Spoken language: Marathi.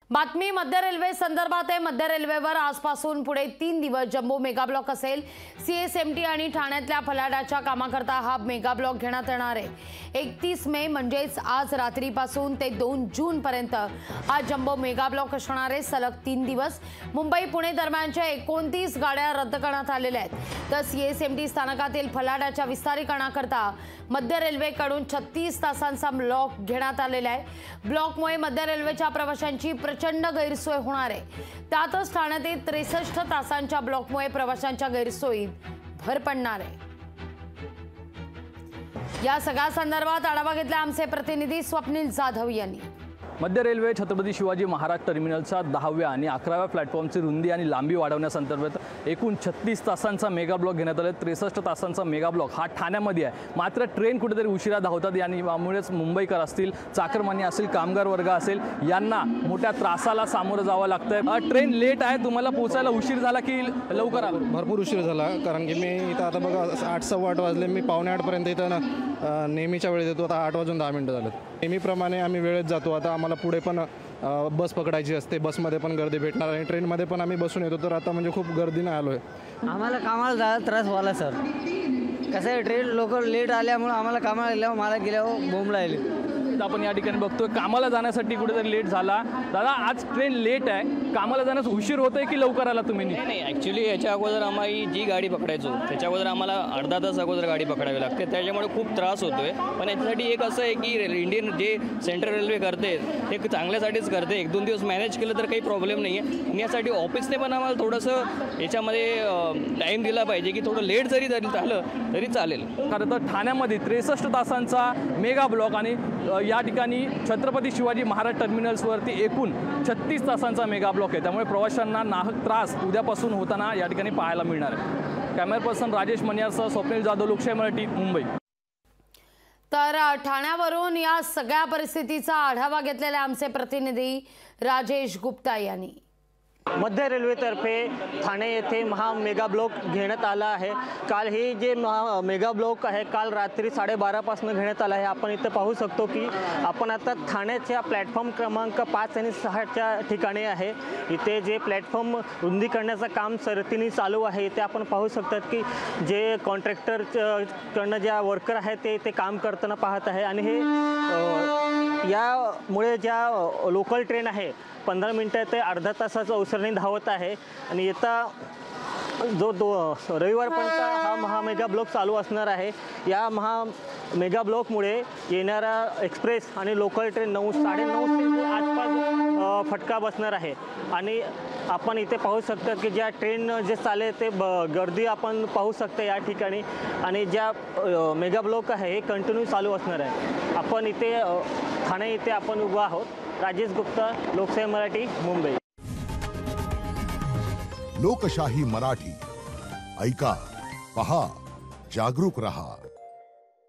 बातमी मध्य रेल्वे संदर्भात आहे। मध्य रेल्वेवर आजपासून पुढे 3 दिवस जम्बो मेगा ब्लॉक असेल। सीएसएमटी आणि ठाण्यातल्या फलाटाच्या कामाकरता हा मेगा ब्लॉक घेण्यात येणार आहे। 31 मे म्हणजेच आज रात्रीपासून ते 2 जून पर्यंत हा जम्बो मेगा ब्लॉक असणार आहे। सलग 3 दिवस मुंबई पुणे दरम्यानच्या 29 गाड्या रद्द करण्यात आलेल्या आहेत। तर सीएसएमटी स्थानकातील फलाटाच्या विस्तारीकरणाकरता मध्य रेल्वेकडून 36 तासांचा ब्लॉक घेण्यात आलेला आहे। ब्लॉकमुळे मध्य रेल्वेच्या प्रवाशांची प्रचंड गैरसोय होणार आहे। त्यातच ठाण्यातील 63 तासांच्या ब्लॉकमुळे प्रवाशांच्या गैरसोयीत भर पडणार आहे। या सगळ्या संदर्भात आढावा घेतला आमचे प्रतिनिधी स्वप्नील जाधव यांनी। मध्य रेल्वे छत्रपती शिवाजी महाराज टर्मिनलच्या 10व्या आणि 11व्या प्लॅटफॉर्मची रुंदी आणि लांबी वाढवण्यासंदर्भात एकूण 36 तासांचा मेगा ब्लॉक घेण्यात आला। 63 तासांचा मेगा ब्लॉक हा ठाण्यामध्ये आहे। मात्र ट्रेन कुठेतरी उशिरा धावतात आणि यामुळेच मुंबईकर असतील, चाकरमानी असेल, कामगार वर्ग असेल यांना मोठ्या त्रासाला सामोरं जावं लागतंय। ट्रेन लेट आहे, तुम्हाला पोहोचायला उशीर झाला की लवकर आला? भरपूर उशीर झाला, कारण की मी इथं आता बघा 8 सव्वा 8 वाजले, मी 7:45 पर्यंत इथं नेहमीच्या वेळेत येतो। आता 8 वाजून 10 मिनिटं झालेत। नेहमीप्रमाणे आम्ही वेळेत जातो। आता आम्हाला पुढे पण बस पकडायची असते, बसमध्ये पण गर्दी भेटणार आणि ट्रेनमध्ये पण आम्ही बसून येतो। तर आता म्हणजे खूप गर्दीने आलो आहे। आम्हाला कामाला जायला त्रास व्हायला सर। कसं आहे, ट्रेन लोक लेट आल्यामुळे आम्हाला कामाला गेल्यावर मला गेल्यावर बोंब राहिले। आपण या ठिकाणी बघतोय कामाला जाण्यासाठी कुठेतरी लेट झाला। दादा, आज ट्रेन लेट आहे, कामाला जाण्यास उशीर होतोय की लवकर आला तुम्ही? नाही, ॲक्च्युली याच्या अगोदर आम्ही जी गाडी पकडायचो त्याच्या अगोदर आम्हाला अर्धा तास अगोदर गाडी पकडावी लागते, त्याच्यामुळे खूप त्रास होतोय। पण याच्यासाठी एक असं आहे की इंडियन जे सेंट्रल रेल्वे करते ते चांगल्यासाठीच करते। 1-2 दिवस मॅनेज केलं तर काही प्रॉब्लेम नाही आहे। आणि यासाठी ऑफिसने पण आम्हाला थोडंसं याच्यामध्ये टाईम दिला पाहिजे की थोडं लेट जरी झालं तरी चालेल। खरं तर ठाण्यामध्ये 63 तासांचा मेगा ब्लॉक आणि या ठिकाणी छत्रपती शिवाजी महाराज टर्मिनल्सवरती एकूण 36 तासांचा मेगा ब्लॉक आहे। त्यामुळे प्रवाशांना नाहक त्रास उद्यापासून होताना या ठिकाणी पाहायला मिळणार आहे। कॅमेरा पर्सन राजेश मनियारसह स्वप्नील जाधव, लोकशाही मराठी, मुंबई। तर ठाण्यावरून या सगळ्या परिस्थितीचा आढावा घेतलेला आमचे प्रतिनिधी राजेश गुप्ता यांनी। मध्य रेल्वेतर्फे ठाणे येथे महा मेगा ब्लॉक घेण्यात आला आहे। काल हे जे मेगा ब्लॉक आहे काल रात्री 12:30 पासून घेण्यात आला आहे। आपण इथे पाहू शकतो की आपण आता ठाण्याच्या प्लॅटफॉर्म क्रमांक 5 आणि 6च्या ठिकाणी आहे। इथे जे प्लॅटफॉर्म रुंदी करण्याचं काम सरतीने चालू आहे। इथे आपण पाहू शकतात की जे कॉन्ट्रॅक्टरकडनं ज्या वर्कर आहेत ते इथे काम करताना पाहत आहे। आणि हे यामुळे ज्या लोकल ट्रेन आहे 15 मिनिटं ते अर्धा तासाचा अवसरने धावत आहे। आणि येता जो रविवारपर्यंत हा महामेगा ब्लॉक चालू असणार आहे। या मेगा ब्लॉकमुळे येणारा एक्सप्रेस आणि लोकल ट्रेन 9-9:30 आसपास फटका बसणार आहे। आणि आपण इथे पाहू शकता की ज्या ट्रेन जे चालेल ते गर्दी आपण पाहू शकता या ठिकाणी। आणि ज्या मेगा ब्लॉक आहे हे कंटिन्यू चालू असणार आहे। आपण इथे ठाणे इथे आपण उभा आहोत। राजेश गुप्ता, लोकशाही मराठी, मुंबई। लोकशाही मराठी ऐका, पहा, जागरूक रहा।